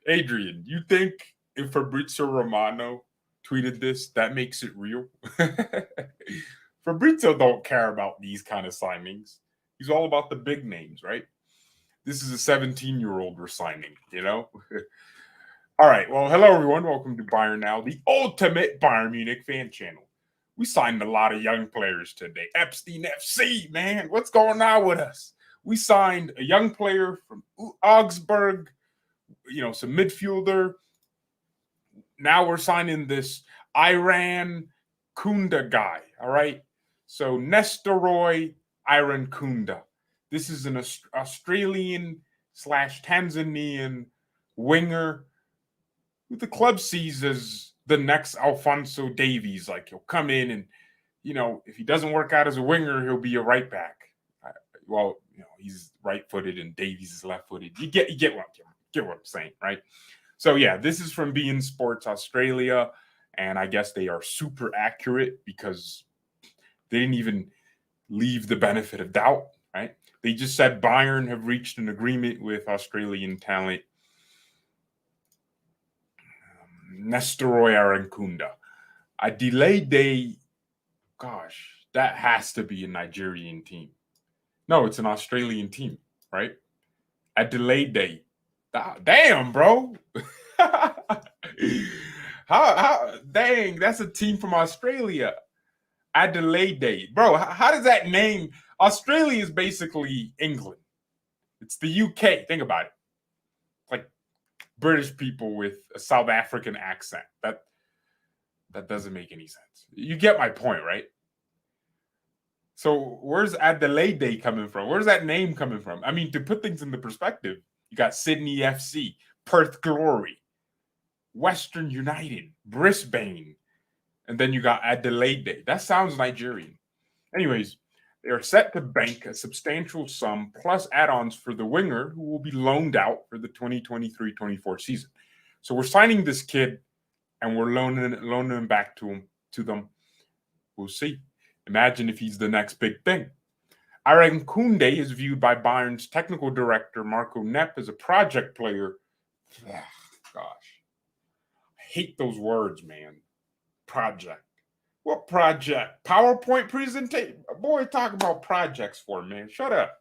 Adrian, you think if Fabrizio Romano tweeted this, that makes it real? Fabrizio don't care about these kind of signings. He's all about the big names, right? This is a 17-year-old we're signing, you know? All right, well, hello everyone. Welcome to Bayern Now, the ultimate Bayern Munich fan channel. We signed a lot of young players today. Epstein FC, man, what's going on with us? We signed a young player from Augsburg, some midfielder. Now we're signing this Irankunda guy, all right? So Nestory Irankunda. This is an Australian / Tanzanian winger who the club sees as the next Alphonso Davies. Like, he'll come in and, if he doesn't work out as a winger, he'll be a right back. He's right-footed and Davies is left-footed. You get what I'm saying, right? So yeah, this is from beIN Sports Australia, and I guess they are super accurate because they didn't even leave the benefit of doubt, right? They just said Bayern have reached an agreement with Australian talent Nestory Irankunda. A delayed day, gosh, that has to be a Nigerian team. No, it's an Australian team, right? A delayed day. Damn, bro. Dang, that's a team from Australia. Adelaide, bro. How does that name? Australia is basically England. It's the UK. Think about it. Like British people with a South African accent. That doesn't make any sense. You get my point, right? So where's Adelaide coming from? Where's that name coming from? I mean, to put things into perspective, you got Sydney FC, Perth Glory, Western United, Brisbane, and then you got Adelaide. That sounds Nigerian. Anyways, they are set to bank a substantial sum plus add-ons for the winger who will be loaned out for the 2023-24 season. So we're signing this kid and we're loaning him back to them. We'll see. Imagine if he's the next big thing. Irankunda is viewed by Bayern's technical director, Marco Nepp, as a project player. Gosh. I hate those words, man. Project. What project? PowerPoint presentation? Boy, talk about projects for me, man. Shut up.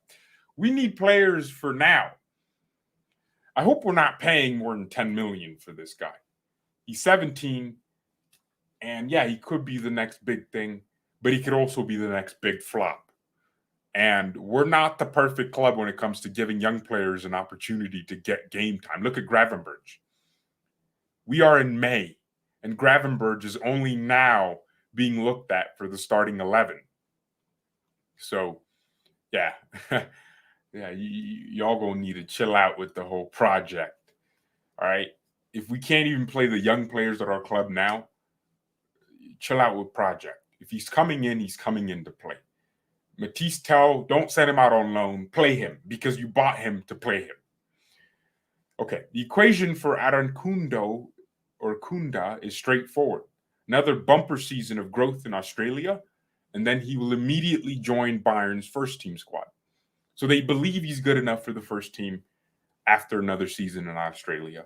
We need players for now. I hope we're not paying more than 10 million for this guy. He's 17, and yeah, he could be the next big thing, but he could also be the next big flop. And we're not the perfect club when it comes to giving young players an opportunity to get game time. Look at Gravenberch. We are in May, and Gravenberch is only now being looked at for the starting 11. So, yeah. Yeah, y'all gonna need to chill out with the whole project. All right? If we can't even play the young players at our club now, chill out with project. If he's coming in, he's coming in to play. Matisse Tell, don't send him out on loan. Play him because you bought him to play him. Okay, the equation for Irankunda or Kunda is straightforward. Another bumper season of growth in Australia, and then he will immediately join Bayern's first team squad. So they believe he's good enough for the first team after another season in Australia.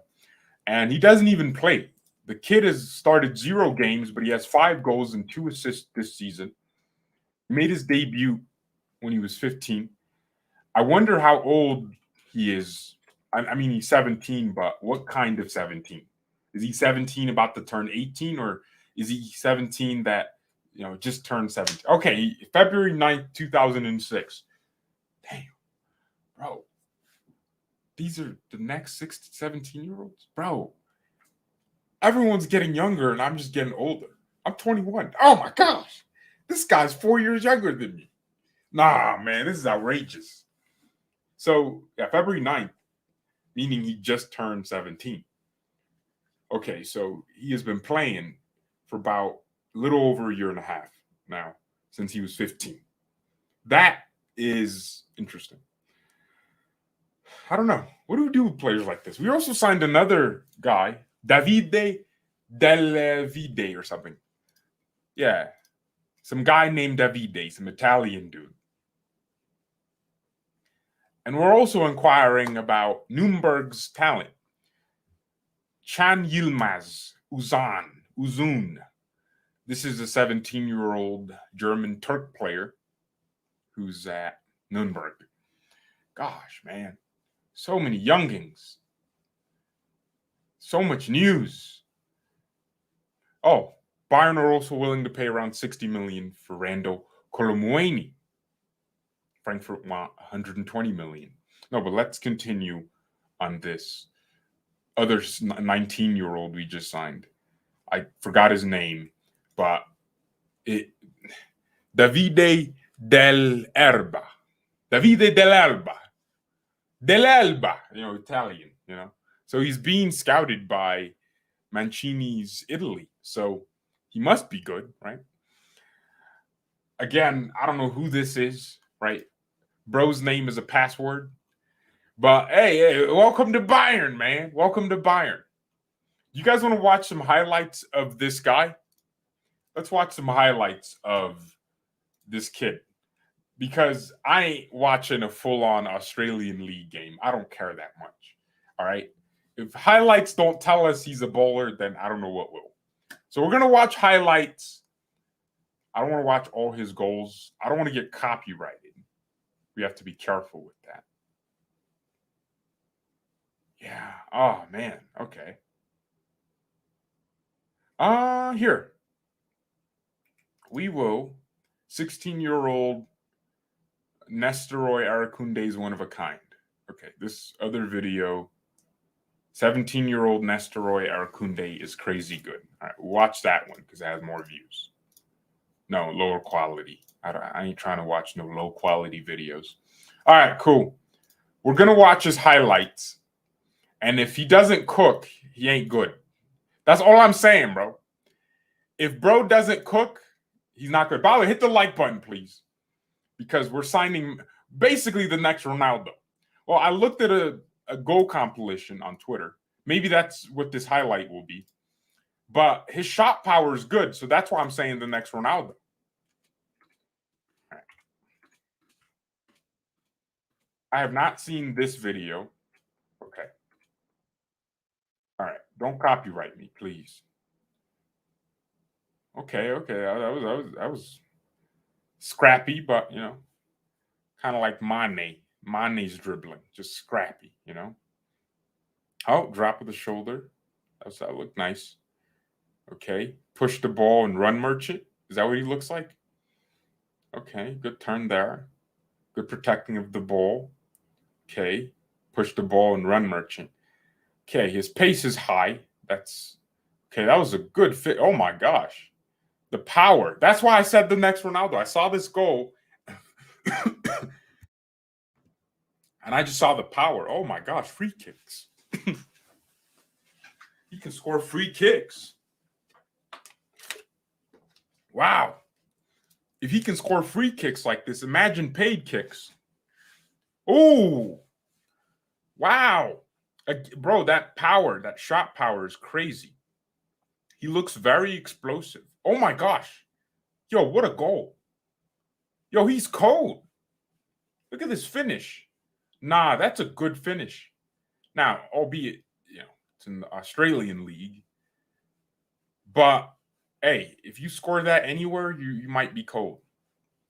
And he doesn't even play. The kid has started 0 games, but he has 5 goals and 2 assists this season. He made his debut when he was 15. I wonder how old he is. I mean, he's 17, but what kind of 17? Is he 17 about to turn 18, or is he 17 that, just turned 17? Okay, February 9th, 2006. Damn, bro. These are the next 17-year-olds? Bro, everyone's getting younger and I'm just getting older. I'm 21. Oh my gosh. This guy's 4 years younger than me. Nah, man, this is outrageous. So, yeah, February 9th, meaning he just turned 17. Okay, so he has been playing for about a little over a year and a half now, since he was 15. That is interesting. I don't know. What do we do with players like this? We also signed another guy, Davide Delvide or something. Yeah. Some guy named Davide, some Italian dude. And we're also inquiring about Nürnberg's talent. Can Yilmaz Uzun. This is a 17-year-old German Turk player who's at Nürnberg. Gosh, man. So many youngings. So much news. Oh, Bayern are also willing to pay around 60 million for Randall Colomuani. Frankfurt want 120 million. No, but let's continue on this other 19-year-old we just signed. I forgot his name, but Davide Dell'Erba. Dell'Elba, Italian, So he's being scouted by Mancini's Italy. So he must be good, right? Again, I don't know who this is, right? Bro's name is a password. But hey, welcome to Bayern, man. Welcome to Bayern. You guys want to watch some highlights of this guy? Let's watch some highlights of this kid. Because I ain't watching a full-on Australian league game. I don't care that much. All right? If highlights don't tell us he's a bowler, then I don't know what will. So we're going to watch highlights. I don't want to watch all his goals. I don't want to get copyrighted. We have to be careful with that. Yeah. Oh, man. Okay. Here. We will. 16-year-old Nestory Irankunda is one of a kind. Okay, this other video, 17-year-old Nestory Irankunda is crazy good. All right, watch that one because it has more views. No, lower quality. I ain't trying to watch no low-quality videos. All right, cool. We're going to watch his highlights. And if he doesn't cook, he ain't good. That's all I'm saying, bro. If bro doesn't cook, he's not good. By the way, hit the like button, please. Because we're signing basically the next Ronaldo. Well, I looked at a goal compilation on Twitter. Maybe that's what this highlight will be. But his shot power is good, so that's why I'm saying the next Ronaldo. Right. I have not seen this video. Okay. All right. Don't copyright me, please. Okay. That was scrappy, but kind of like Mane. Mane's dribbling, just scrappy, Oh, drop of the shoulder. That looked nice. Okay, push the ball and run merchant. Is that what he looks like? Okay, good turn there. Good protecting of the ball. Okay, push the ball and run merchant. Okay, his pace is high. That's okay. That was a good fit. Oh my gosh, the power. That's why I said the next Ronaldo. I saw this goal. And I just saw the power. Oh my gosh, free kicks. He can score free kicks. Wow. If he can score free kicks like this, imagine paid kicks. Oh, wow. Bro, that power, that shot power is crazy. He looks very explosive. Oh my gosh. Yo, what a goal. Yo, he's cold. Look at this finish. Nah, that's a good finish. Now, albeit, it's in the Australian league. But, hey, if you score that anywhere, you might be cold.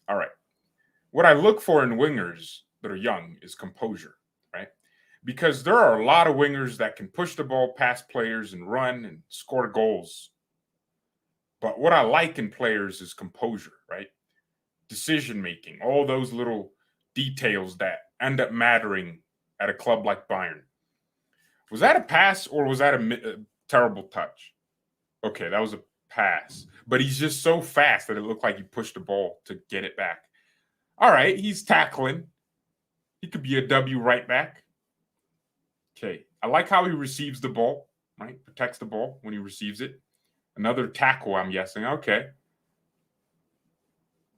All right. What I look for in wingers that are young is composure, right? Because there are a lot of wingers that can push the ball past players and run and score goals. But what I like in players is composure, right? Decision-making, all those little details that end up mattering at a club like Bayern. Was that a pass or was that a terrible touch? Okay, that was a pass. But he's just so fast that it looked like he pushed the ball to get it back. All right, he's tackling. He could be a W right back. Okay, I like how he receives the ball, right? Protects the ball when he receives it. Another tackle, I'm guessing. Okay.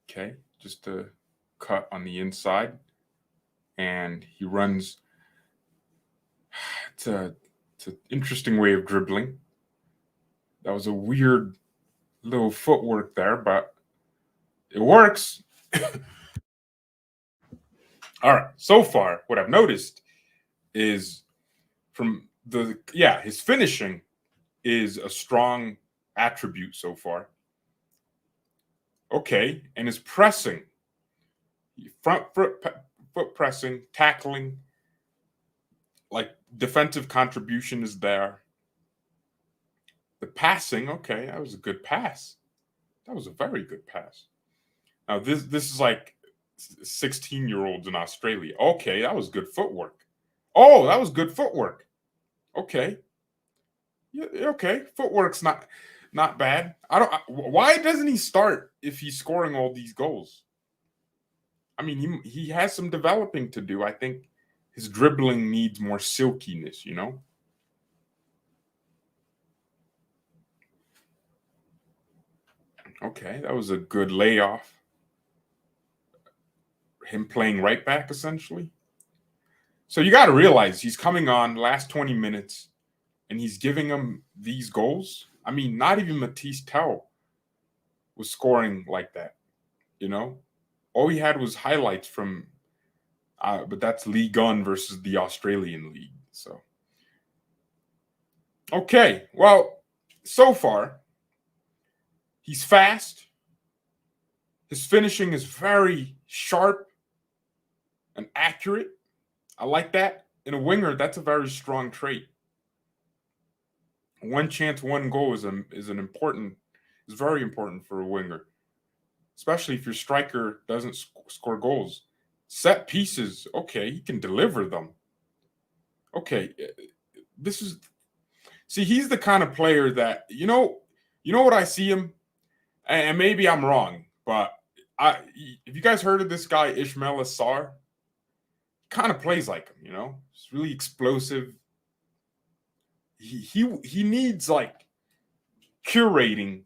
Okay, just a cut on the inside. And he runs. It's an interesting way of dribbling. That was a weird little footwork there, but it works. All right. So far, what I've noticed is his finishing is a strong attribute so far. Okay, and his pressing, foot pressing, tackling, like defensive contribution is there. The passing, okay, that was a good pass. That was a very good pass. Now this is like 16-year-olds in Australia. Okay, that was good footwork. Oh, that was good footwork. Okay. Yeah, okay. Footwork's not bad. Why doesn't he start if he's scoring all these goals? I mean, he has some developing to do. I think his dribbling needs more silkiness, you know? Okay, that was a good layoff. Him playing right back, essentially. So you got to realize he's coming on last 20 minutes and he's giving them these goals. I mean, not even Matisse Tell was scoring like that, you know? All he had was highlights from, but that's League One versus the Australian League. So, okay, well, so far, he's fast. His finishing is very sharp and accurate. I like that. In a winger, that's a very strong trait. One chance, one goal is very important for a winger, especially if your striker doesn't score goals. Set pieces, okay, he can deliver them. Okay, he's the kind of player that you know what I see him, and maybe I'm wrong, but if you guys heard of this guy Ishmael Assar, kind of plays like him, you know, he's really explosive. He needs like curating,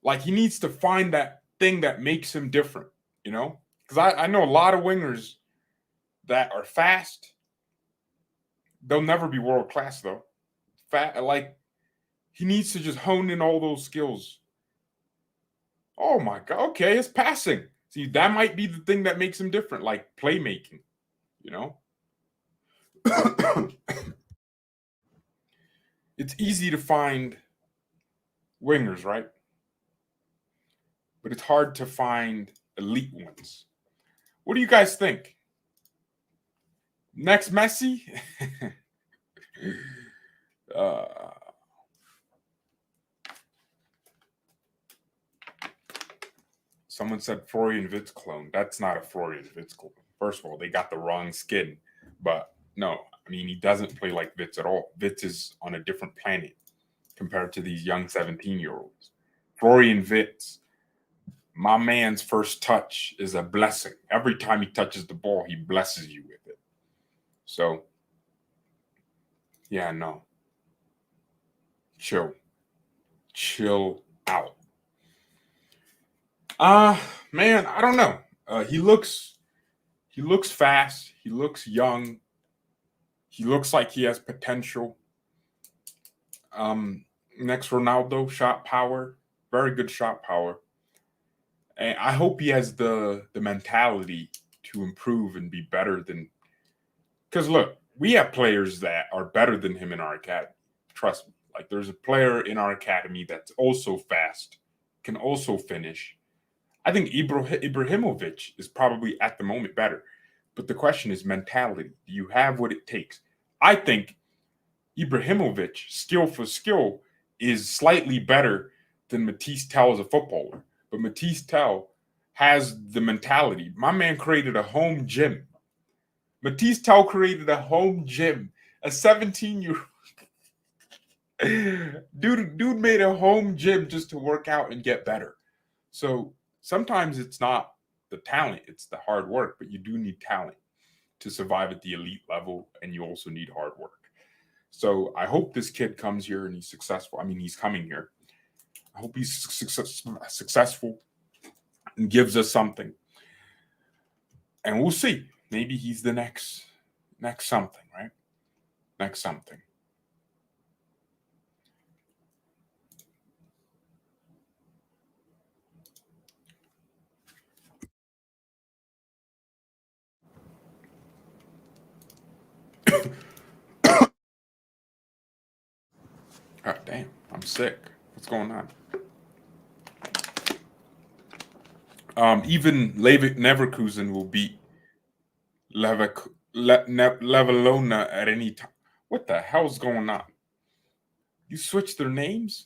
like he needs to find that thing that makes him different, you know, because I know a lot of wingers that are fast. They'll never be world class though. Like he needs to just hone in all those skills. Oh my god, okay, it's passing. See, that might be the thing that makes him different, like playmaking, you know? It's easy to find wingers, right? But it's hard to find elite ones. What do you guys think? Next Messi? uh, Someone said Florian Wirtz clone. That's not a Florian Wirtz clone. First of all, they got the wrong skin. But no, I mean, he doesn't play like Wirtz at all. Wirtz is on a different planet compared to these young 17-year-olds. Florian Wirtz, my man's first touch is a blessing. Every time he touches the ball, he blesses you with it. So, yeah, no. Chill out. Man, I don't know. He looks fast. He looks young. He looks like he has potential. Next Ronaldo, shot power, very good shot power. And I hope he has the mentality to improve and be better than. Because look, we have players that are better than him in our academy. Trust me. Like there's a player in our academy that's also fast, can also finish. I think Ibrahimovic is probably at the moment better. But the question is mentality. Do you have what it takes? I think Ibrahimovic, skill for skill, is slightly better than Matisse Tell as a footballer. But Matisse Tell has the mentality. My man created a home gym. Matisse Tell created a home gym. A 17-year-old dude made a home gym just to work out and get better. So sometimes it's not the talent, it's the hard work, but you do need talent to survive at the elite level, and you also need hard work. So I hope this kid comes here and he's successful. I mean, he's coming here. I hope he's successful and gives us something. And we'll see. Maybe he's the next something, right? Next something. God damn, I'm sick. What's going on? Even Leverkusen will beat Levalona at any time. What the hell's going on? You switched their names?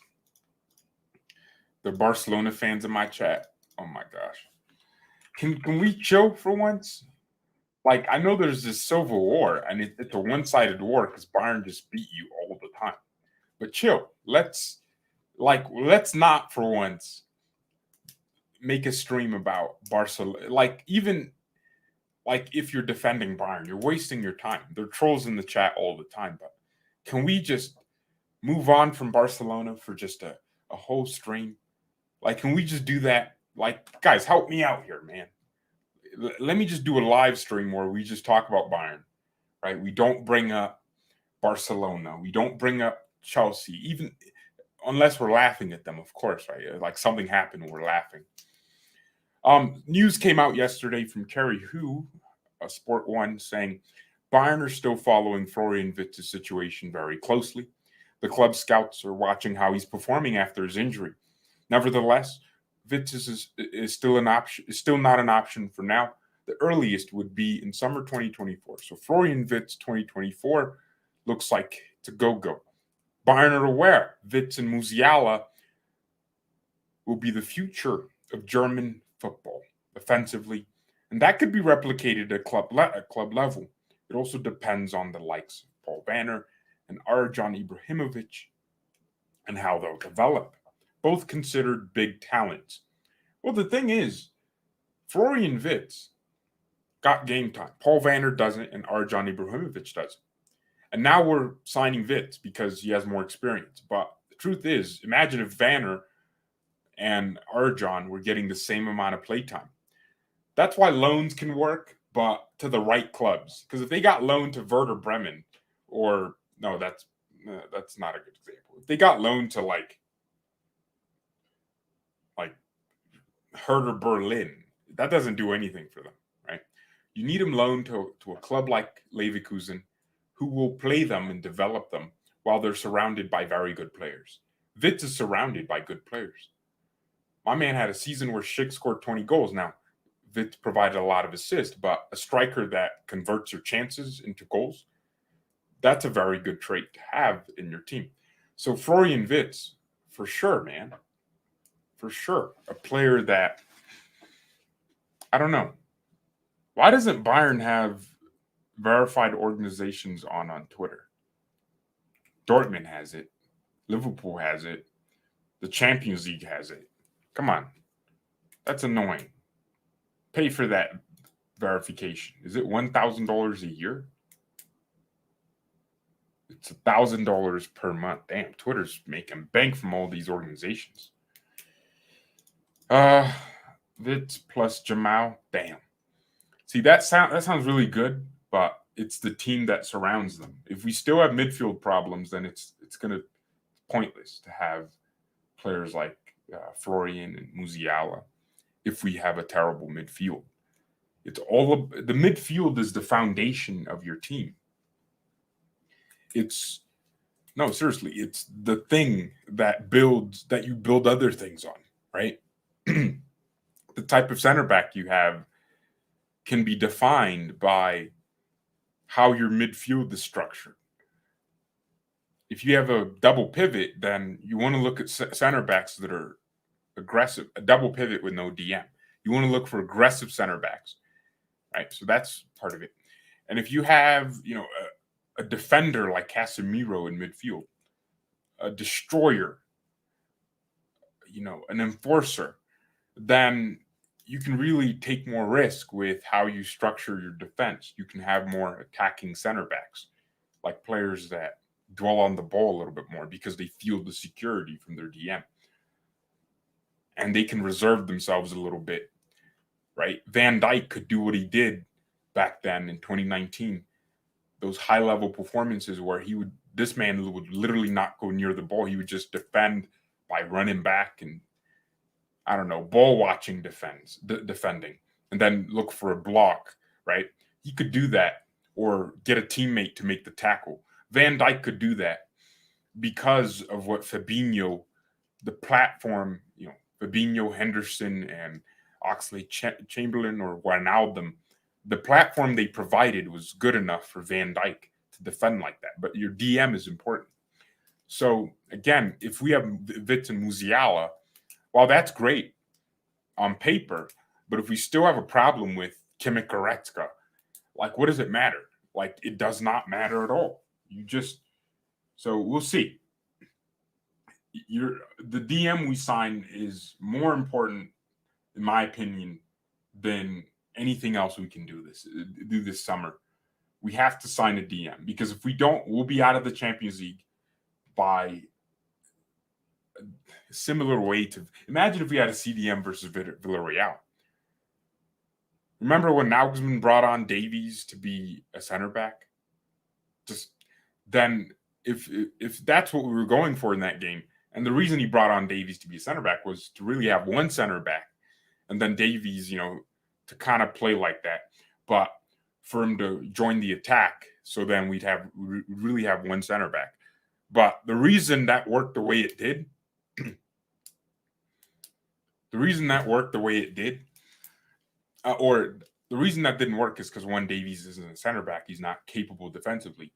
The Barcelona fans in my chat. Oh my gosh. Can we chill for once? Like, I know there's this civil war, and it's a one-sided war because Bayern just beat you all the time. But chill. Let's not for once make a stream about Barcelona. Like, even like if you're defending Bayern, you're wasting your time. There are trolls in the chat all the time, but can we just move on from Barcelona for just a whole stream? Like, can we just do that? Like, guys, help me out here, man. Let me just do a live stream where we just talk about Bayern, right? We don't bring up Barcelona. We don't bring up Chelsea, even unless we're laughing at them, of course, right? Like something happened and we're laughing. News came out yesterday from Kerry Hu, Sport One, saying Bayern are still following Florian Wirtz's situation very closely. The club scouts are watching how he's performing after his injury. Nevertheless, Wirtz is still an option. Is still not an option for now. The earliest would be in summer 2024. So Florian Wirtz 2024 looks like it's a go-go. Bayern are aware Wirtz and Musiala will be the future of German football offensively, and that could be replicated at club level. It also depends on the likes of Paul Banner and Arjan Ibrahimovic and how they'll develop. Both considered big talents. Well, the thing is, Florian Wirtz got game time. Paul Banner doesn't, and Arjan Ibrahimovic doesn't. And now we're signing Wirtz because he has more experience. But the truth is, imagine if Banner and Arjan were getting the same amount of playtime. That's why loans can work, but to the right clubs. Because if they got loaned to Werder Bremen, or no, that's not a good example. If they got loaned to like Hertha Berlin, that doesn't do anything for them, right? You need them loaned to a club like Leverkusen, who will play them and develop them while they're surrounded by very good players. Wirtz is surrounded by good players. My man had a season where Schick scored 20 goals. Now, Wirtz provided a lot of assists, but a striker that converts your chances into goals, that's a very good trait to have in your team. So Florian Wirtz, for sure, man. For sure. A player that, I don't know. Why doesn't Bayern have verified organizations on Twitter? Dortmund has it. Liverpool has it. The Champions League has it. Come on. That's annoying. Pay for that verification. Is it $1,000 a year? It's $1,000 per month. Damn, Twitter's making bank from all these organizations. Wirtz plus Jamal. Damn. See, that sounds really good, but it's the team that surrounds them. If we still have midfield problems, then it's gonna pointless to have players like Florian and Musiala if we have a terrible midfield. It's all of the midfield is the foundation of your team. It's the thing that you build other things on, right? The type of center back you have can be defined by how your midfield is structured. If you have a double pivot, then you want to look at center backs that are aggressive. A double pivot with no DM. You want to look for aggressive center backs, right? So that's part of it. And if you have, a defender like Casemiro in midfield, a destroyer, an enforcer, then you can really take more risk with how you structure your defense. You can have more attacking center backs, like players that dwell on the ball a little bit more because they feel the security from their DM. And they can reserve themselves a little bit, right? Van Dijk could do what he did back then in 2019. Those high-level performances where this man would literally not go near the ball. He would just defend by running back and, I don't know, ball watching defending, and then look for a block, right? He could do that or get a teammate to make the tackle. Van Dijk could do that. because of what Fabinho, the platform, Fabinho, Henderson, and Oxley Chamberlain or Wijnaldum, the platform they provided was good enough for Van Dijk to defend like that. But your DM is important. So again, if we have Wirtz and Musiala, well, that's great on paper. But if we still have a problem with Kimmich Goretzka, like, what does it matter? Like, it does not matter at all. So we'll see. The DM we sign is more important, in my opinion, than anything else we can do this summer. We have to sign a DM because if we don't, we'll be out of the Champions League by a similar way to. Imagine if we had a CDM versus Villarreal. Remember when Nagelsmann brought on Davies to be a center back? Just then, if that's what we were going for in that game, and the reason he brought on Davies to be a center back was to really have one center back, and then Davies, to kind of play like that, but for him to join the attack. So then we'd really have one center back. But the reason that worked the way it did, or the reason that didn't work is because one, Davies isn't a center back. He's not capable defensively.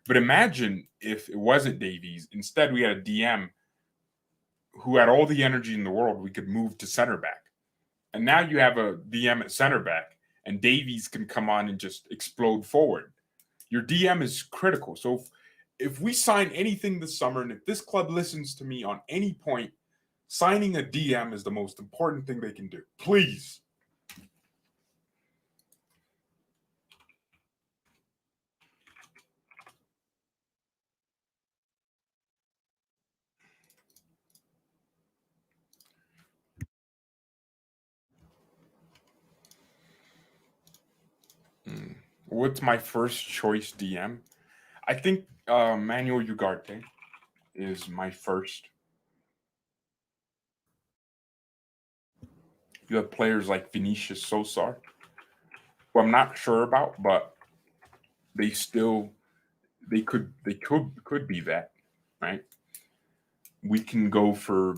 But imagine if it wasn't Davies. Instead, we had a DM who had all the energy in the world. We could move to center back. And now you have a DM at center back, and Davies can come on and just explode forward. Your DM is critical. So if we sign anything this summer, and if this club listens to me on any point, signing a DM is the most important thing they can do. Please. What's my first choice DM? I think Manuel Ugarte is my first. You have players like Vinicius Sosar, who I'm not sure about, but they could be that, right? We can go for,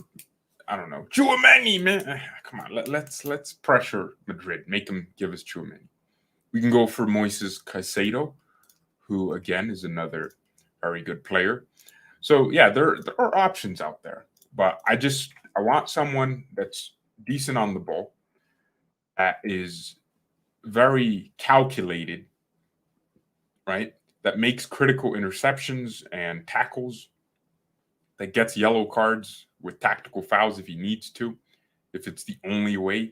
I don't know, Tchouaméni, man. Come on, let's pressure Madrid, make them give us Tchouaméni. We can go for Moises Caicedo, who again is another very good player. So yeah, there are options out there, but I want someone that's decent on the ball, that is very calculated, right? That makes critical interceptions and tackles, that gets yellow cards with tactical fouls if he needs to, if it's the only way.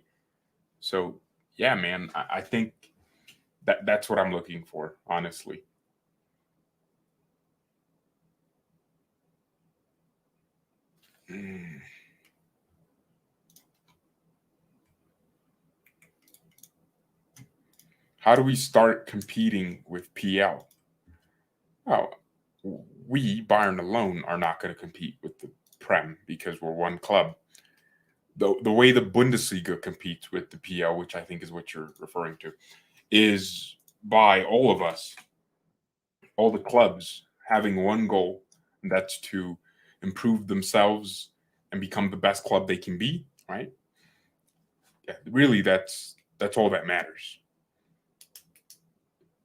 So yeah, man, I think that's what I'm looking for, honestly. How do we start competing with PL? Oh, we, Bayern alone, are not going to compete with the Prem because we're one club. The way the Bundesliga competes with the PL, which I think is what you're referring to, is by all of us, all the clubs having one goal, and that's to improve themselves and become the best club they can be, right? Yeah, really, that's all that matters.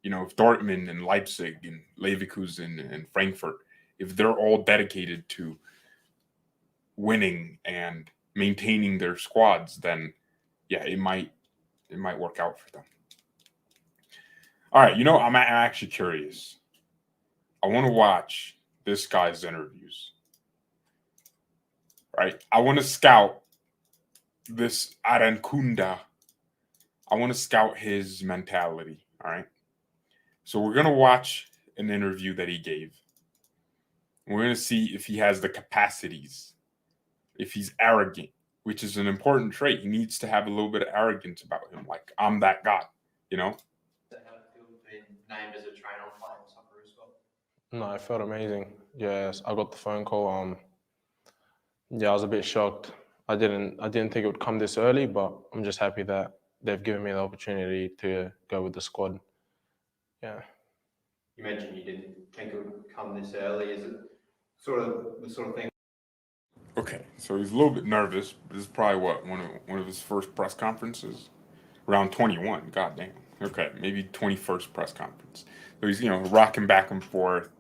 If Dortmund and Leipzig and Leverkusen and Frankfurt, if they're all dedicated to winning and maintaining their squads, then yeah, it might work out for them. All right, I'm actually curious. I want to watch this guy's interviews. Right? I want to scout this Irankunda. I want to scout his mentality. All right. So we're going to watch an interview that he gave. We're going to see if he has the capacities, if he's arrogant, which is an important trait. He needs to have a little bit of arrogance about him. Like, I'm that guy, How it feel being named as a trainer and playing soccer as well? No, I felt amazing. Yes, I got the phone call. Yeah, I was a bit shocked. I didn't think it would come this early, but I'm just happy that they've given me the opportunity to go with the squad. Yeah. You mentioned you didn't think it would come this early. Is it sort of thing. Okay, so he's a little bit nervous. This is probably one of his first press conferences, around 21. Goddamn. Okay, maybe 21st press conference. So he's rocking back and forth,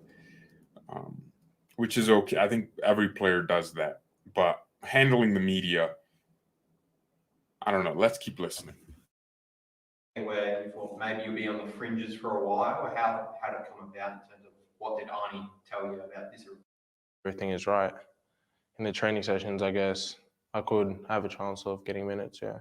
which is okay. I think every player does that. But handling the media, I don't know. Let's keep listening. Where you thought maybe you'll be on the fringes for a while, or how did it come about in terms of what did Arnie tell you about this? Everything is right. In the training sessions, I guess I could have a chance of getting minutes, yeah.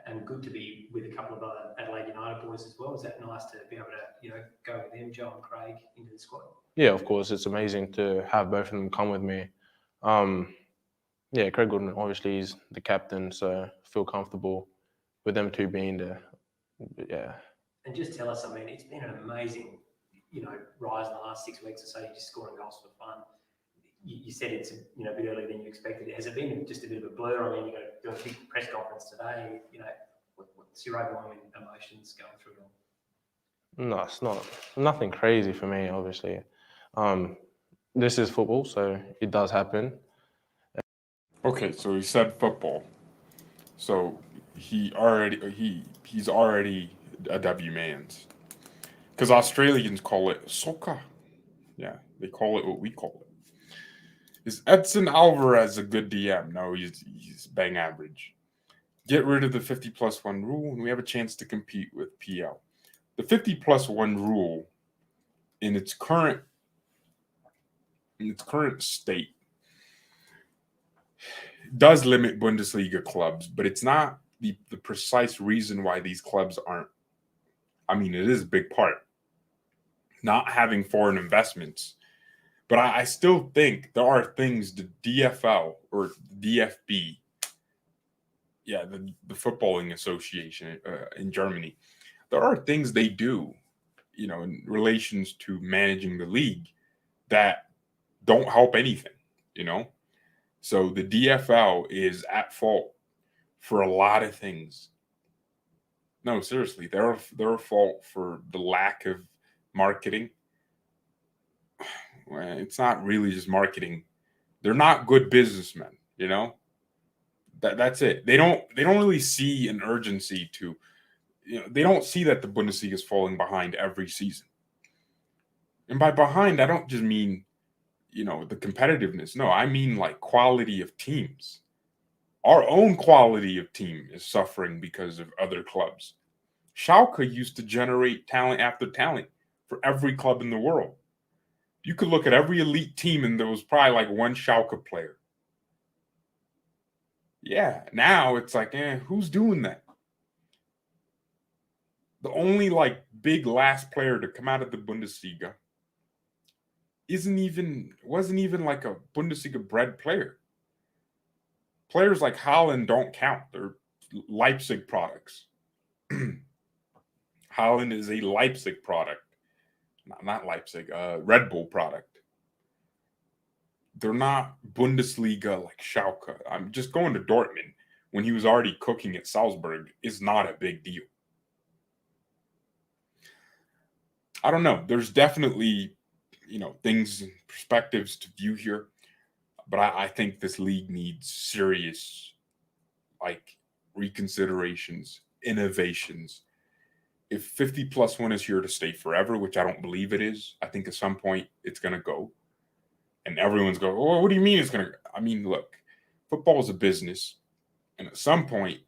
And good to be with a couple of other Adelaide United boys as well. Is that nice to be able to, go with them, Joe and Craig, into the squad? Yeah, of course, it's amazing to have both of them come with me. Yeah, Craig Goodman, obviously, he's the captain, so I feel comfortable with them two being there. Yeah. And just tell us, it's been an amazing, rise in the last 6 weeks or so. You're just scoring goals for fun. You said it's a bit earlier than you expected. Has it been just a bit of a blur? You're going to do a big press conference today. What's your overwhelming emotions going through it all? No, it's nothing crazy for me, obviously. This is football, so it does happen. Okay, so he said football. So he's already a W man's. Because Australians call it soccer. Yeah, they call it what we call it. Is Edson Alvarez a good DM? No, he's bang average. Get rid of the 50+1 rule, and we have a chance to compete with PL. The 50+1 rule, in its current state, does limit Bundesliga clubs, but it's not the precise reason why these clubs aren't. It is a big part. Not having foreign investments. But I still think there are things the DFL or DFB, the footballing association in Germany, there are things they do, in relations to managing the league that don't help anything, So the DFL is at fault for a lot of things. No, seriously, they're at fault for the lack of marketing. It's not really just marketing. They're not good businessmen, That's it. They don't really see an urgency to, they don't see that the Bundesliga is falling behind every season. And by behind, I don't just mean, the competitiveness. No, I mean like quality of teams. Our own quality of team is suffering because of other clubs. Schalke used to generate talent after talent for every club in the world. You could look at every elite team and there was probably like one Schalke player. Yeah, now it's like, who's doing that? The only big last player to come out of the Bundesliga wasn't even like a Bundesliga bred player. Players like Haaland don't count. They're Leipzig products. Haaland is a Leipzig product. Not Leipzig, Red Bull product. They're not Bundesliga like Schalke. I'm just going to Dortmund when he was already cooking at Salzburg is not a big deal. I don't know. There's definitely, things and perspectives to view here. But I think this league needs serious, reconsiderations, innovations. If 50+1 is here to stay forever, which I don't believe it is, I think at some point it's going to go. And everyone's going, oh, what do you mean it's going to? Look, football is a business. And at some point,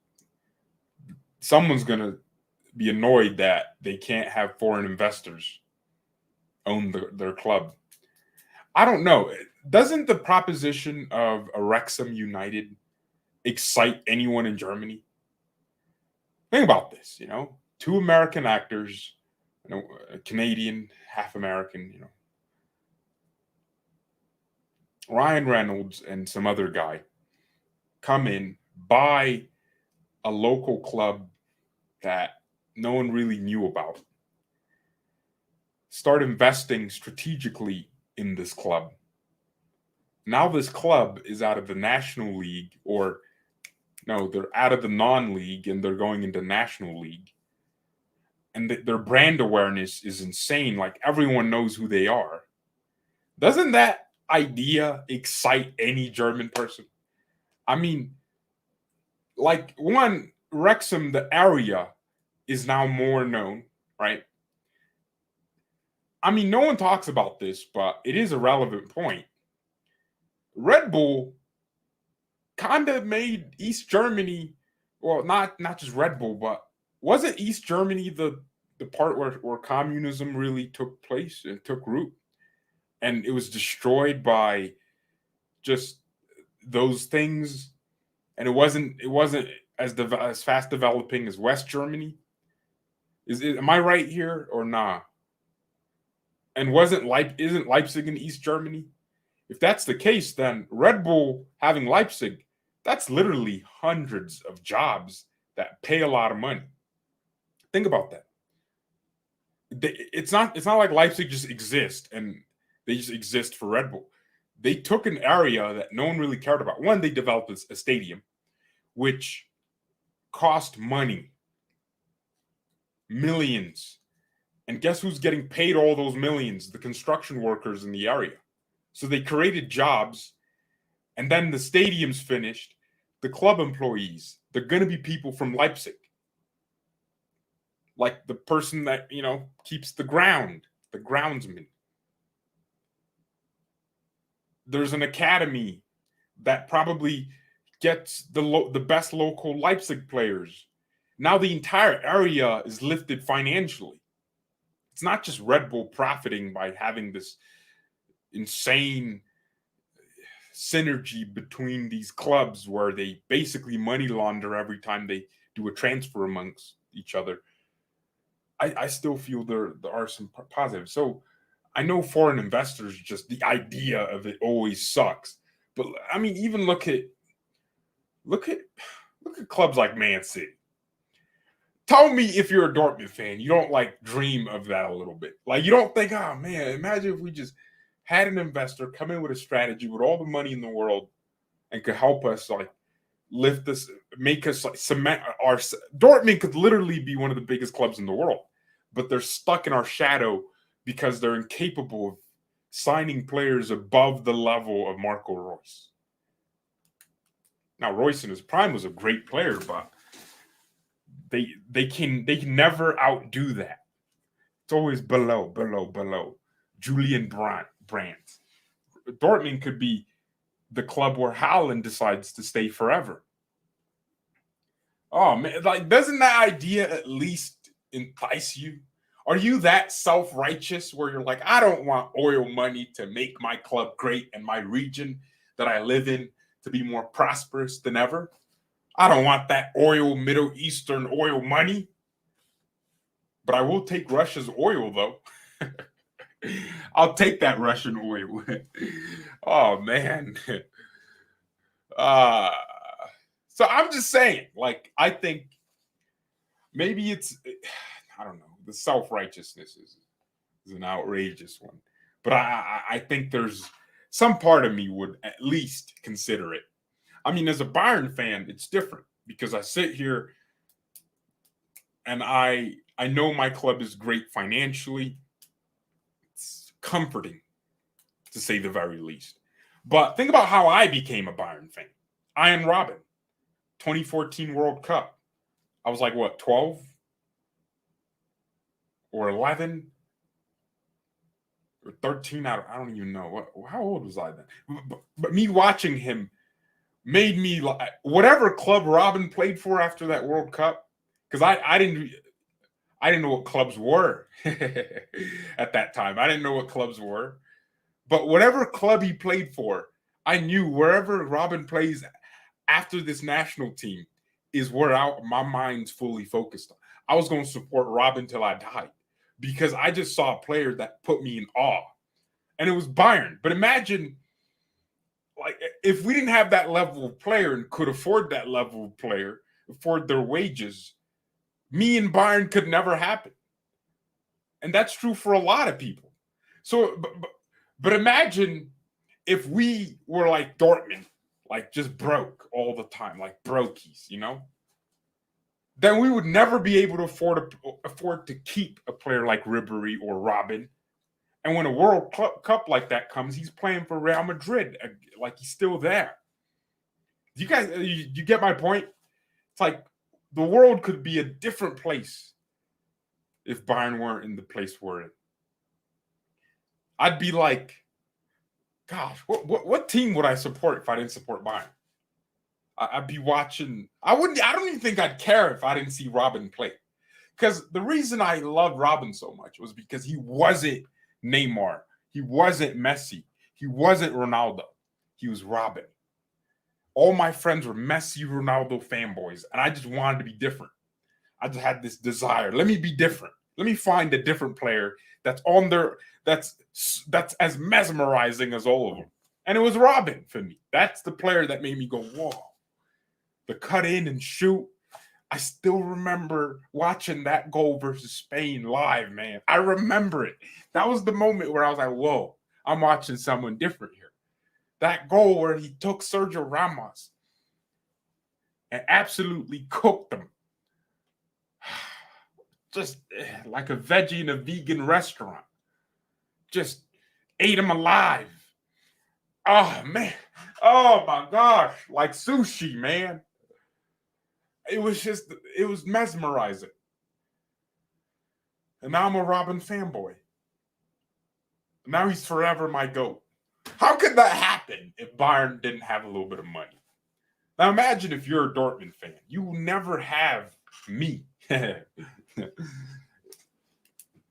someone's going to be annoyed that they can't have foreign investors own their club. I don't know. Doesn't the proposition of Wrexham United excite anyone in Germany? Think about this, 2 American actors, a Canadian, half American, Ryan Reynolds and some other guy come in, buy a local club that no one really knew about, start investing strategically in this club. Now this club is out of the National League, or no, they're out of the non-league and they're going into National League. And their brand awareness is insane. Like everyone knows who they are. Doesn't that idea excite any German person? I mean, like, one, Wrexham, the area, is now more known, right? I mean, no one talks about this, but it is a relevant point. Red Bull kind of made East Germany, well, not just Red Bull, but wasn't East Germany the part where communism really took place and took root? And it was destroyed by just those things, and it wasn't as fast developing as West Germany. Am I right here or nah? And isn't Leipzig in East Germany? If that's the case, then Red Bull having Leipzig, that's literally hundreds of jobs that pay a lot of money. Think about that. It's not like Leipzig just exists and they just exist for Red Bull. They took an area that no one really cared about. One, they developed a stadium, which cost money, millions. And guess who's getting paid all those millions? The construction workers in the area. So they created jobs, and then the stadium's finished. The club employees, they're going to be people from Leipzig. Like the person that, keeps the groundsman. There's an academy that probably gets the best local Leipzig players. Now the entire area is lifted financially. It's not just Red Bull profiting by having this insane synergy between these clubs where they basically money launder every time they do a transfer amongst each other. I still feel there are some positives. So I know foreign investors, just the idea of it always sucks. But I mean, even look at clubs like Man City. Tell me if you're a Dortmund fan, you don't dream of that a little bit. Like, you don't think, oh man, imagine if we just had an investor come in with a strategy with all the money in the world and could help us lift this, make us cement our. Dortmund could literally be one of the biggest clubs in the world, but they're stuck in our shadow because they're incapable of signing players above the level of Marco Reus. Now, Reus in his prime was a great player, but they can never outdo that. It's always below. Julian Brandt. Dortmund could be the club where Haaland decides to stay forever. Oh man, doesn't that idea at least entice you? Are you that self-righteous where you're like, I don't want oil money to make my club great and my region that I live in to be more prosperous than ever? I don't want that Middle Eastern oil money. But I will take Russia's oil, though. I'll take that Russian oil. Oh, man. So I'm just saying, I think maybe I don't know. The self-righteousness is an outrageous one. But I think there's some part of me would at least consider it. I mean, as a Bayern fan, it's different because I sit here and I know my club is great financially. It's comforting, to say the very least. But think about how I became a Bayern fan. Ian Robin, 2014 World Cup. I was 12 or 11 or 13? I don't even know. How old was I then? But me watching him made me whatever club Robin played for after that World Cup, because I didn't know what clubs were at that time. I didn't know what clubs were. But whatever club he played for, I knew wherever Robin plays after this national team is where my mind's fully focused on. I was going to support Robin till I died because I just saw a player that put me in awe. And it was Bayern. But imagine, if we didn't have that level of player and could afford that level of player, afford their wages, me and Bayern could never happen. And that's true for a lot of people. So, but imagine if we were like Dortmund, just broke all the time, brokies, then we would never be able to afford to keep a player like Ribéry or Robin. And when a World Cup like that comes, he's playing for Real Madrid, like he's still there. You guys, you get my point? It's like the world could be a different place if Bayern weren't in the place we're in. I'd be like, gosh, what team would I support if I didn't support Bayern? I'd be watching. I don't even think I'd care if I didn't see Robin play. Because the reason I loved Robin so much was because he wasn't Neymar. He wasn't Messi. He wasn't Ronaldo. He was Robin. All my friends were Messi, Ronaldo fanboys, and I just wanted to be different. I just had this desire. Let me be different. Let me find a different player that's on there, that's as mesmerizing as all of them. And it was Robin for me. That's the player that made me go, whoa. The cut in and shoot. I still remember watching that goal versus Spain live, man. I remember it. That was the moment where I was like, whoa, I'm watching someone different here. That goal where he took Sergio Ramos and absolutely cooked him. Just like a veggie in a vegan restaurant. Just ate him alive. Oh, man. Oh, my gosh. Like sushi, man. It was mesmerizing. And now I'm a Robin fanboy. Now he's forever my GOAT. How could that happen if Bayern didn't have a little bit of money? Now imagine if you're a Dortmund fan. You will never have me. Damn,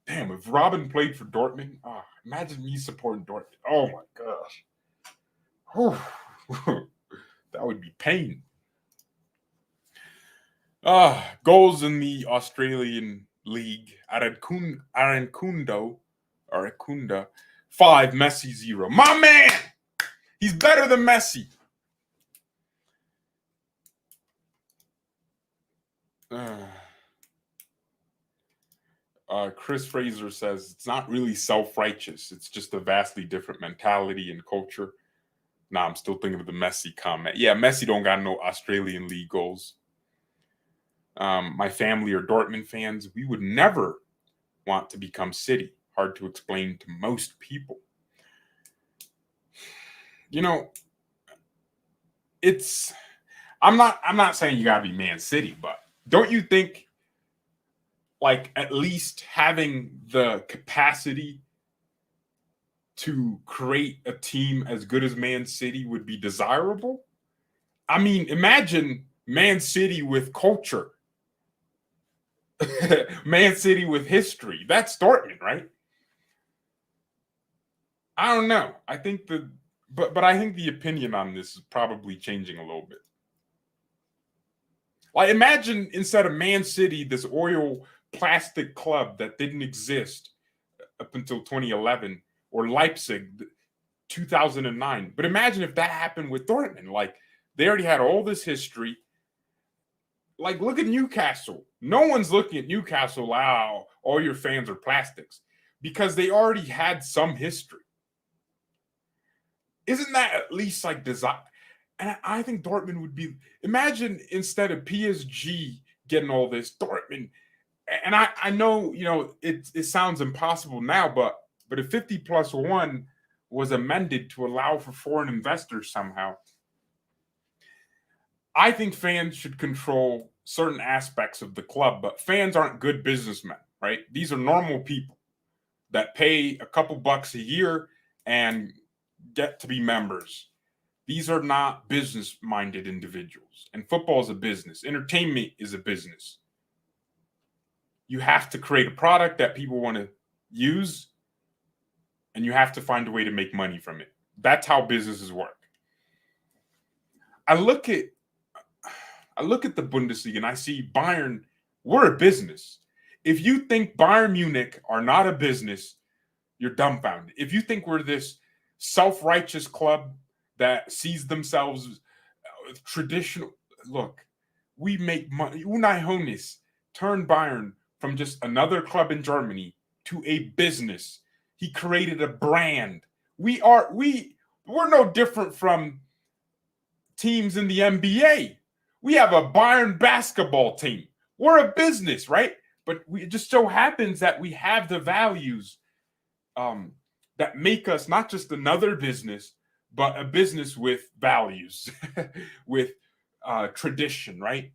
if Robin played for Dortmund, imagine me supporting Dortmund. Oh my gosh. That would be pain. Goals in the Australian League. Irankunda, 5, Messi 0. My man! He's better than Messi. Chris Fraser says, it's not really self-righteous. It's just a vastly different mentality and culture. Nah, I'm still thinking of the Messi comment. Yeah, Messi don't got no Australian League goals. My family are Dortmund fans. We would never want to become City. Hard to explain to most people. You know, I'm not saying you gotta be Man City, but don't you think like at least having the capacity to create a team as good as Man City would be desirable? I mean, imagine Man City with culture. Man City with history. That's Dortmund, right? I don't know. I think but I think the opinion on this is probably changing a little bit. Like imagine instead of Man City, this oil plastic club that didn't exist up until 2011, or Leipzig 2009. But imagine if that happened with Dortmund. Like they already had all this history. Like, look at Newcastle. No one's looking at Newcastle, wow, all your fans are plastics, because they already had some history. Isn't that at least like design? And I think Dortmund would be, imagine instead of PSG getting all this, Dortmund, and I know, you know, it sounds impossible now, but if 50+1 was amended to allow for foreign investors somehow, I think fans should control certain aspects of the club, but fans aren't good businessmen, right? These are normal people that pay a couple bucks a year and get to be members. These are not business-minded individuals. And football is a business. Entertainment is a business. You have to create a product that people want to use, and you have to find a way to make money from it. That's how businesses work. I look at the Bundesliga and I see Bayern, we're a business. If you think Bayern Munich are not a business, you're dumbfounded. If you think we're this self-righteous club that sees themselves traditional, look, we make money. Unai Hoeneß turned Bayern from just another club in Germany to a business. He created a brand. We're no different from teams in the NBA. We have a Bayern basketball team. We're a business, right? But it just so happens that we have the values that make us not just another business, but a business with values, with tradition, right?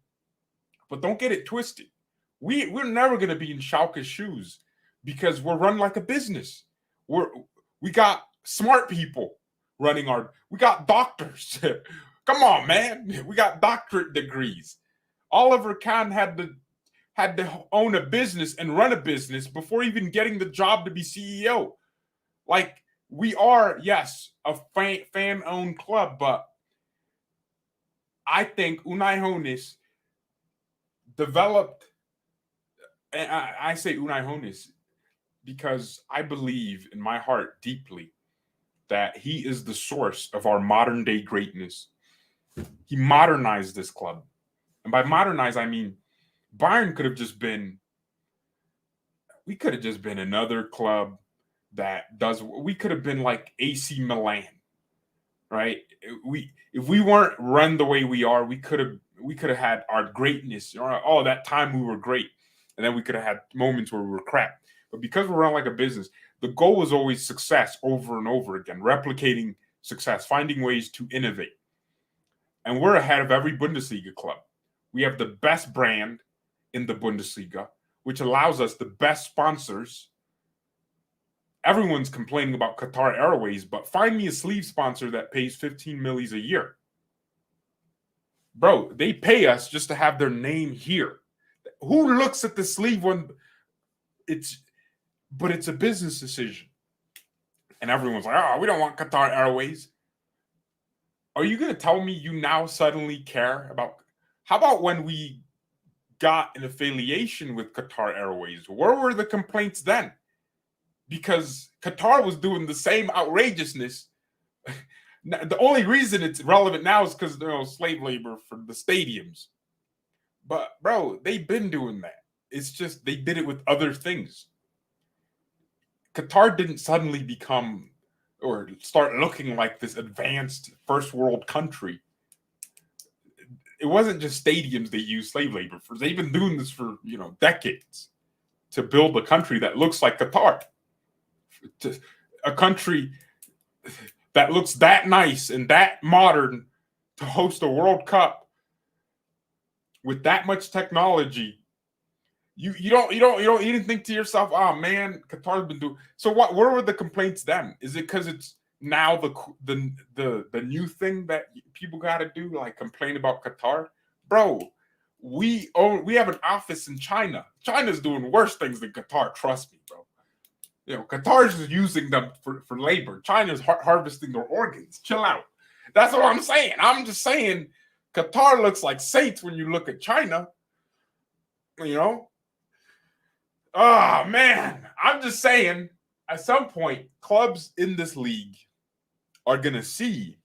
But don't get it twisted. We're never going to be in Schalke's shoes because we're run like a business. We got smart people running we got doctors. Come on, man. We got doctorate degrees. Oliver Kahn had to own a business and run a business before even getting the job to be CEO. Like, we are, yes, a fan-owned club, but I think Unai Hoeneß developed, and I say Unai Hoeneß because I believe in my heart deeply that he is the source of our modern day greatness. He modernized this club. And by modernize, I mean Bayern could have just been another club we could have been like AC Milan, right? If we weren't run the way we are, we could have had our greatness. Oh, that time we were great. And then we could have had moments where we were crap. But because we're run like a business, the goal was always success over and over again, replicating success, finding ways to innovate. And we're ahead of every Bundesliga club. We have the best brand in the Bundesliga, which allows us the best sponsors. Everyone's complaining about Qatar Airways, but find me a sleeve sponsor that pays 15 million a year. Bro, they pay us just to have their name here. Who looks at the sleeve when it's a business decision? And everyone's like, oh, we don't want Qatar Airways. Are you going to tell me you now suddenly care about? How about when we got an affiliation with Qatar Airways? Where were the complaints then? Because Qatar was doing the same outrageousness. The only reason it's relevant now is because slave labor for the stadiums. But bro, they've been doing that. It's just they did it with other things. Qatar didn't suddenly become or start looking like this advanced first world country. It wasn't just stadiums they used slave labor for. They've been doing this for decades to build a country that looks like Qatar. A country that looks that nice and that modern to host a World Cup with that much technology. You didn't think to yourself, oh man, Qatar's been doing. So what? Where were the complaints then? Is it because it's now the new thing that people got to do, like complain about Qatar, bro? We have an office in China. China's doing worse things than Qatar. Trust me, bro. Qatar's just using them for labor. China's harvesting their organs. Chill out. That's what I'm saying. I'm just saying Qatar looks like saints when you look at China. Oh, man. I'm just saying at some point, clubs in this league are going to see.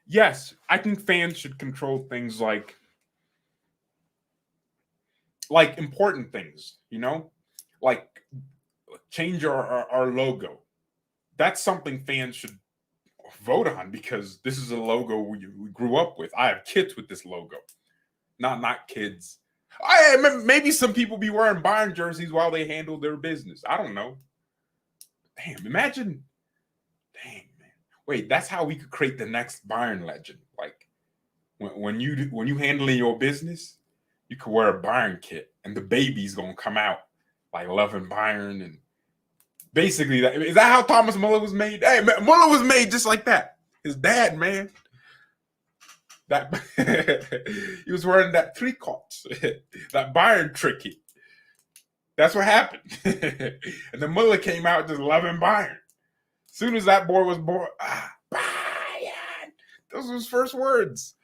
Yes, I think fans should control things like important things, like change our logo. That's something fans should vote on because this is a logo we grew up with. I have kids with this logo. Not kids. Maybe some people be wearing Bayern jerseys while they handle their business. I don't know. Damn, imagine. Dang, man. Wait, that's how we could create the next Bayern legend. Like when you handling your business, you could wear a Bayern kit and the baby's gonna come out like loving Bayern. And basically, is that how Thomas Muller was made? Hey, Muller was made just like that. His dad, man. That he was wearing that tricot, that Bayern tricky. That's what happened. And then Muller came out just loving Bayern. As soon as that boy was born, Bayern. Those were his first words.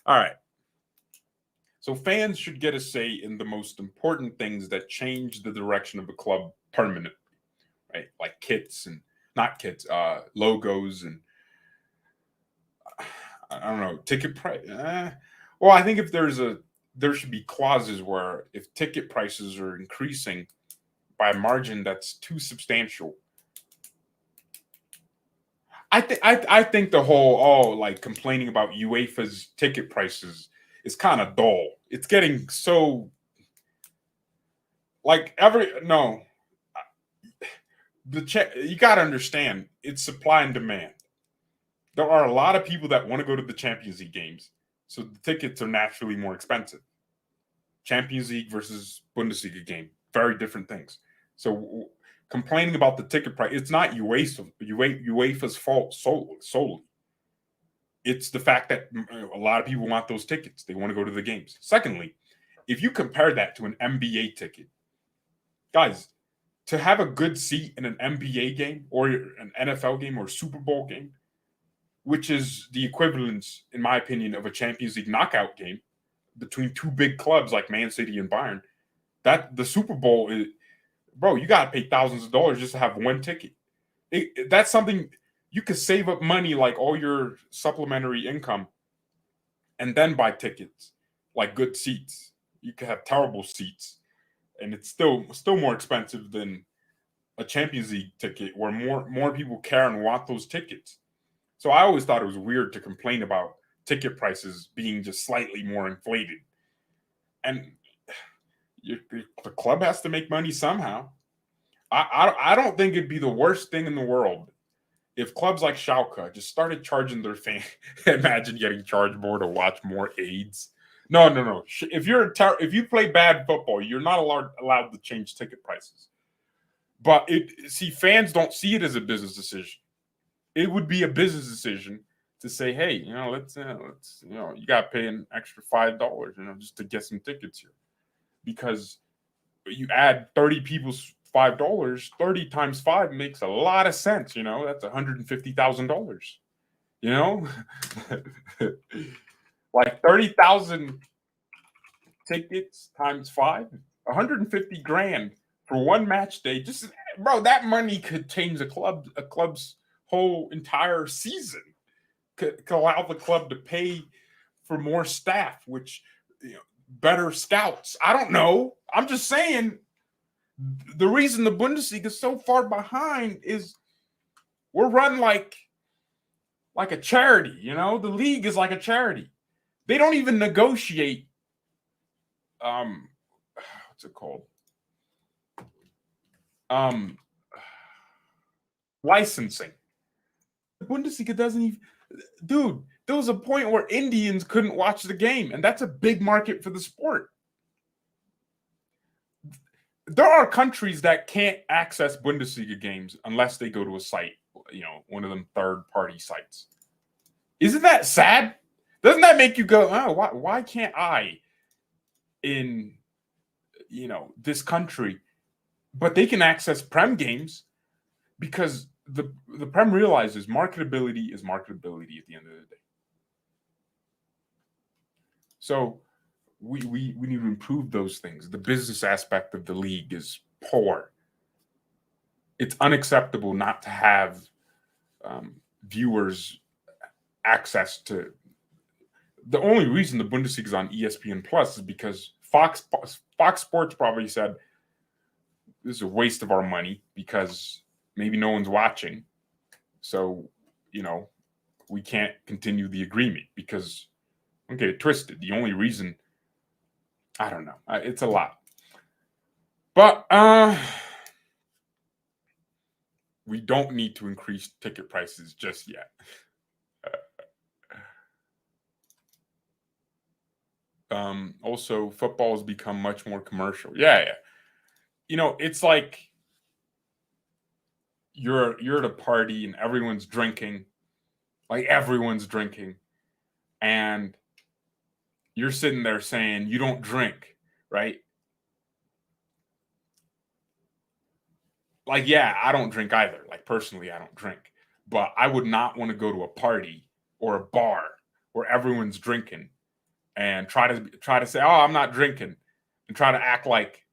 All right. So fans should get a say in the most important things that change the direction of a club permanently, right? Like kits and not kits, logos and I don't know, ticket price. Well, I think if there should be clauses where if ticket prices are increasing by a margin that's too substantial. I think the whole like complaining about UEFA's ticket prices is kind of dull. It's getting so like you got to understand, it's supply and demand. There are a lot of people that want to go to the Champions League games, so the tickets are naturally more expensive. Champions League versus Bundesliga game, very different things. So complaining about the ticket price, it's not UEFA's fault solely. It's the fact that a lot of people want those tickets. They want to go to the games. Secondly, if you compare that to an NBA ticket, guys, to have a good seat in an NBA game or an NFL game or a Super Bowl game, which is the equivalence, in my opinion, of a Champions League knockout game between two big clubs like Man City and Bayern, that the Super Bowl is, bro, you got to pay thousands of dollars just to have one ticket. That's something you could save up money, like all your supplementary income, and then buy tickets, like good seats. You could have terrible seats, and it's still more expensive than a Champions League ticket, where more people care and want those tickets. So I always thought it was weird to complain about ticket prices being just slightly more inflated. And the club has to make money somehow. I don't think it'd be the worst thing in the world if clubs like Schalke just started charging their fans. Imagine getting charged more to watch more aids. No. If you play bad football, you're not allowed to change ticket prices. But fans don't see it as a business decision. It would be a business decision to say, hey, let's you got to pay an extra $5, just to get some tickets here, because you add 30 people's $5, 30 times 5 makes a lot of sense. That's $150,000. Like 30,000 tickets times 5, 150 grand for one match day. Just, bro, that money could change a club's whole entire season. Could allow the club to pay for more staff, which better scouts. I don't know. I'm just saying, the reason the Bundesliga is so far behind is we're run like a charity. The league is like a charity. They don't even negotiate. What's it called? Licensing. The Bundesliga doesn't even. Dude, there was a point where Indians couldn't watch the game, and that's a big market for the sport. There are countries that can't access Bundesliga games unless they go to a site, one of them third-party sites. Isn't that sad? Doesn't that make you go, oh, why can't I in, this country? But they can access Prem games because the Prem realizes marketability is marketability at the end of the day. So we need to improve those things. The business aspect of the league is poor. It's unacceptable not to have viewers access to. The only reason the Bundesliga is on ESPN Plus is because Fox Sports probably said this is a waste of our money because maybe no one's watching. So, we can't continue the agreement because, don't get it twisted. The only reason, I don't know. It's a lot. But we don't need to increase ticket prices just yet. Also, football has become much more commercial. Yeah. It's like you're at a party and everyone's drinking. Like everyone's drinking. And you're sitting there saying you don't drink, right? Like, yeah, I don't drink either. Like, personally, I don't drink. But I would not want to go to a party or a bar where everyone's drinking and try to say, oh, I'm not drinking, and try to act like,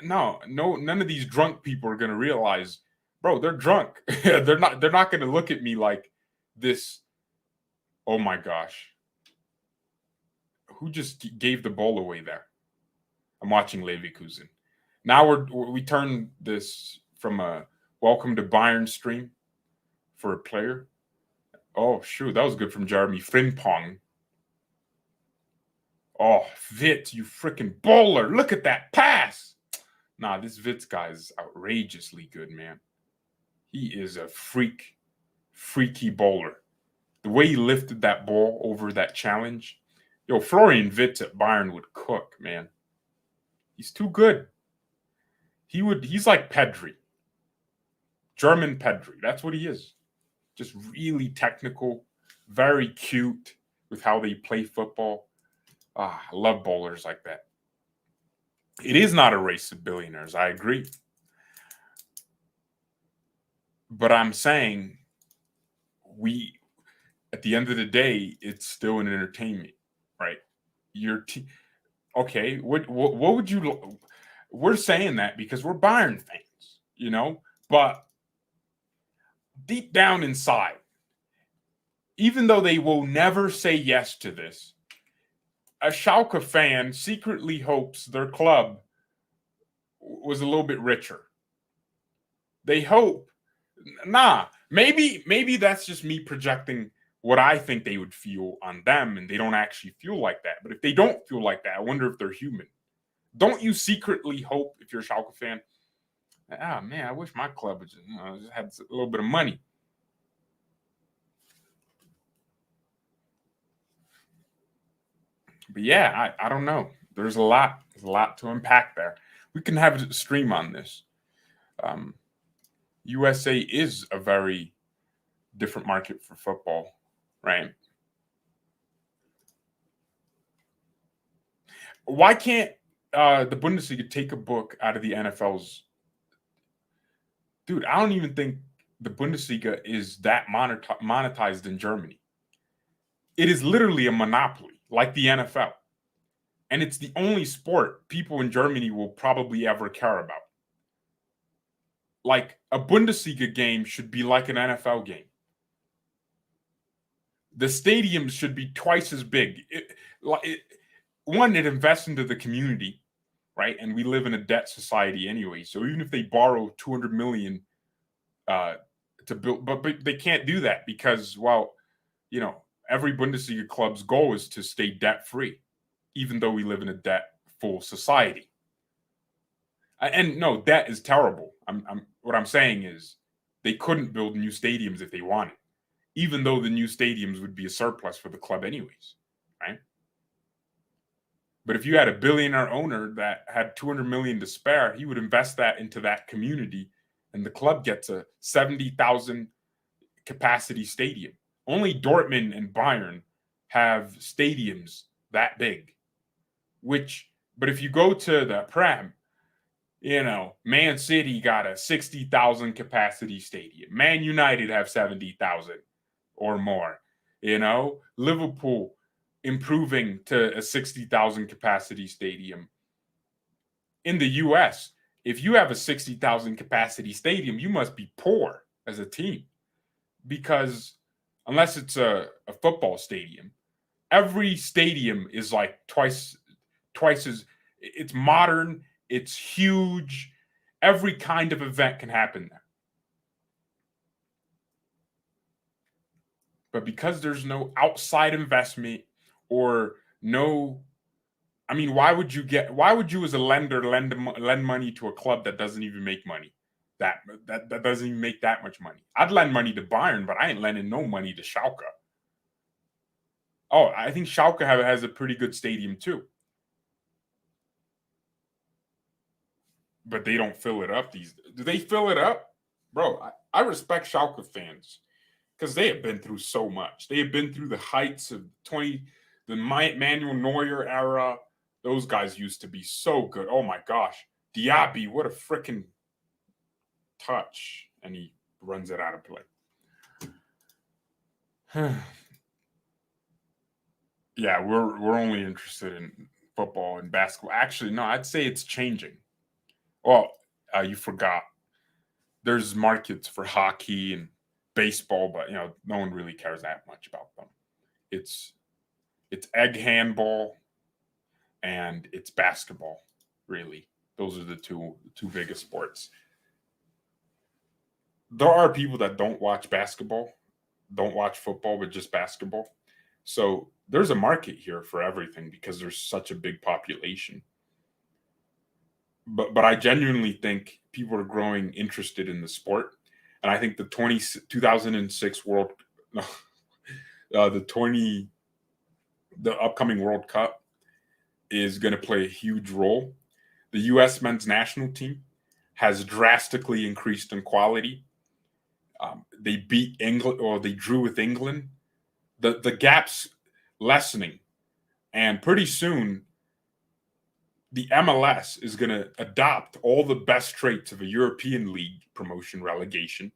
no, none of these drunk people are going to realize, bro, they're drunk. they're not going to look at me like this. Oh my gosh. Who just gave the ball away there? I'm watching Leverkusen. Now we turn this from a welcome to Bayern stream for a player. Oh, shoot, that was good from Jeremy Frimpong. Oh, Wirtz, you freaking bowler. Look at that pass. Nah, this Wirtz guy is outrageously good, man. He is a freaky bowler. The way he lifted that ball over that challenge, yo, Florian Wirtz at Bayern would cook, man. He's too good. He's like Pedri. German Pedri. That's what he is. Just really technical, very cute with how they play football. I love bowlers like that. It is not a race of billionaires. I agree. But I'm saying at the end of the day, it's still an entertainment, right? Okay, what would you? We're saying that because we're Bayern fans, but deep down inside, even though they will never say yes to this, a Schalke fan secretly hopes their club was a little bit richer. They hope, maybe that's just me projecting what I think they would feel on them, and they don't actually feel like that. But if they don't feel like that, I wonder if they're human. Don't you secretly hope, if you're a Schalke fan, man, I wish my club would just had a little bit of money. But yeah, I don't know. There's a lot to unpack there. We can have a stream on this. USA is a very different market for football, right? Why can't the Bundesliga take a book out of the NFL's? Dude, I don't even think the Bundesliga is that monetized in Germany. It is literally a monopoly, like the NFL. And it's the only sport people in Germany will probably ever care about. Like, a Bundesliga game should be like an NFL game. The stadiums should be twice as big. One, it invests into the community, right? And we live in a debt society anyway. So even if they borrow 200 million to build, but they can't do that because, well, every Bundesliga club's goal is to stay debt-free, even though we live in a debt-full society. And no, debt is terrible. What I'm saying is they couldn't build new stadiums if they wanted, even though the new stadiums would be a surplus for the club anyways, right? But if you had a billionaire owner that had 200 million to spare, he would invest that into that community, and the club gets a 70,000 capacity stadium. Only Dortmund and Bayern have stadiums that big. But if you go to the Prem, Man City got a 60,000 capacity stadium. Man United have 70,000 or more. Liverpool improving to a 60,000 capacity stadium. In the US, if you have a 60,000 capacity stadium, you must be poor as a team, because unless it's a football stadium, every stadium is like twice as, it's modern, it's huge. Every kind of event can happen there. But because there's no outside investment or why would you as a lender lend money to a club that doesn't even make money? That doesn't even make that much money. I'd lend money to Bayern, but I ain't lending no money to Schalke. Oh, I think Schalke has a pretty good stadium too. But they don't fill it up. Do they fill it up? Bro, I respect Schalke fans because they have been through so much. They have been through the heights of the Manuel Neuer era. Those guys used to be so good. Oh my gosh. Diaby, what a freaking touch. And he runs it out of play. Yeah, we're only interested in football and basketball. Actually, no, I'd say it's changing. Well, you forgot. There's markets for hockey and baseball, but no one really cares that much about them. It's egg handball and it's basketball, really. Those are the two biggest sports. There are people that don't watch basketball, don't watch football, but just basketball. So there's a market here for everything because there's such a big population. But I genuinely think people are growing interested in the sport. And I think the 2006 World, the upcoming World Cup is going to play a huge role. The U.S. men's national team has drastically increased in quality. They beat England, or they drew with England. The gap's lessening, and pretty soon the MLS is going to adopt all the best traits of a European league promotion relegation.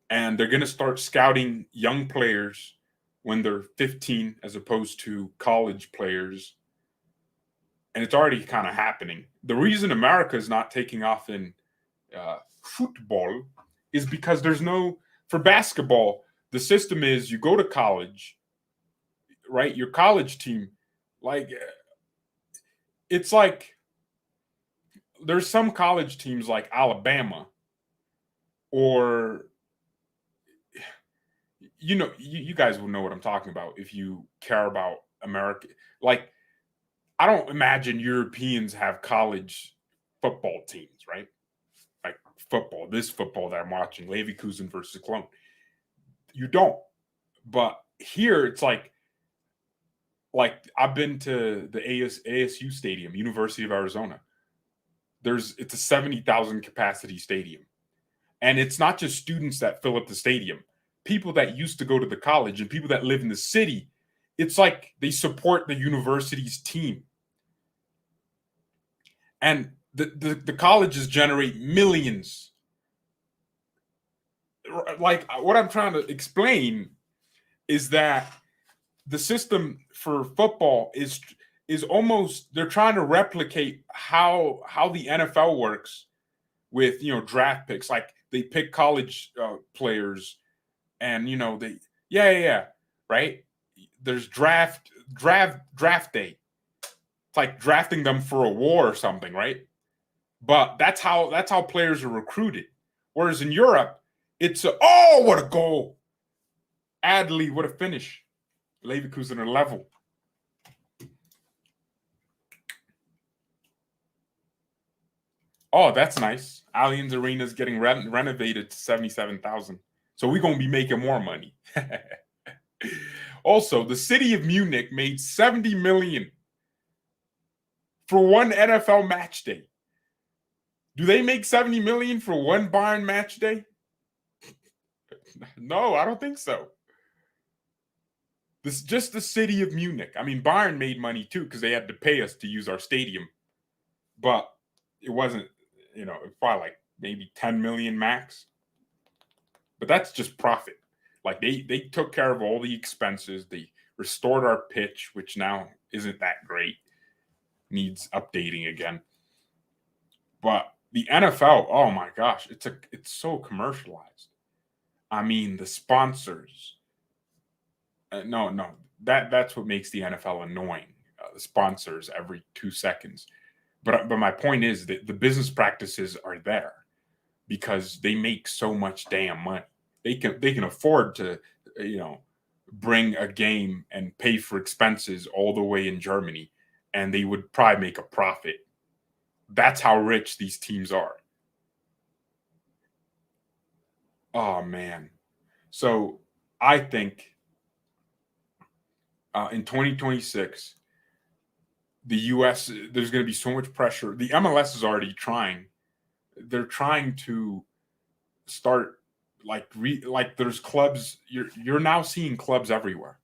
And they're going to start scouting young players when they're 15 as opposed to college players. And it's already kind of happening. The reason America is not taking off in football is because for basketball, the system is you go to college, right? Your college team, it's like there's some college teams like Alabama, or you guys will know what I'm talking about if you care about America. Like, I don't imagine Europeans have college football teams, right? Like this football that I'm watching, Leverkusen versus Cologne. You don't. But here it's like I've been to the ASU stadium, University of Arizona. It's a 70,000 capacity stadium. And it's not just students that fill up the stadium. People that used to go to the college and people that live in the city, it's like they support the university's team. And the colleges generate millions. Like, what I'm trying to explain is that the system for football is almost, they're trying to replicate how the NFL works with, draft picks. Like, they pick college players, and right? There's draft day. It's like drafting them for a war or something, right? But that's how players are recruited. Whereas in Europe, it's what a goal! Adley, what a finish! Leverkusen are level. Oh, that's nice. Allianz Arena is getting renovated to 77,000. So we're going to be making more money. Also, the city of Munich made 70 million for one NFL match day. Do they make 70 million for one Bayern match day? No, I don't think so. This is just the city of Munich. I mean, Bayern made money too because they had to pay us to use our stadium. But it wasn't, probably like maybe 10 million max. But that's just profit. Like, they took care of all the expenses. They restored our pitch, which now isn't that great. Needs updating again. But the NFL, oh my gosh, it's so commercialized. I mean, the sponsors. No, that's what makes the NFL annoying. The sponsors every 2 seconds. But my point is that the business practices are there because they make so much damn money. They can afford to, bring a game and pay for expenses all the way in Germany, and they would probably make a profit. That's how rich these teams are. Oh, man. So I think in 2026, the U.S., there's going to be so much pressure. The MLS is already trying. They're trying to start there's clubs. You're now seeing clubs everywhere.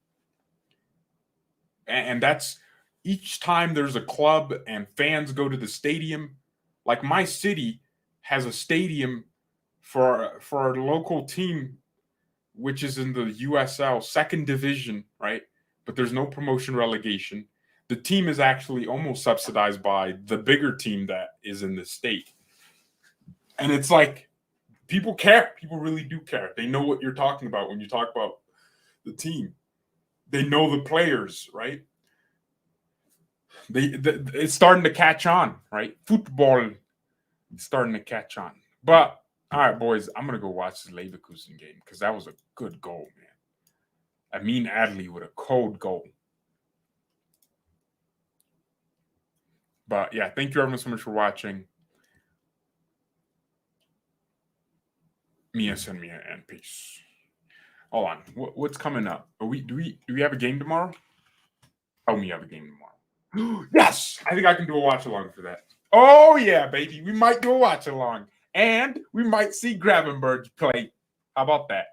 And that's each time there's a club and fans go to the stadium. Like, my city has a stadium for our local team, which is in the USL second division, right? But there's no promotion relegation. The team is actually almost subsidized by the bigger team that is in the state. And it's like, people care. People really do care. They know what you're talking about when you talk about the team. They know the players, right? It's starting to catch on, right? Football is starting to catch on. But, all right, boys, I'm going to go watch the Leverkusen game because that was a good goal, man. I mean, Adley with a cold goal. But, yeah, thank you everyone so much for watching. Mia, send me and peace. Hold on. What's coming up? Do we have a game tomorrow? Oh, we have a game tomorrow. Yes! I think I can do a watch along for that. Oh yeah, baby. We might do a watch along. And we might see Gravenberg play. How about that?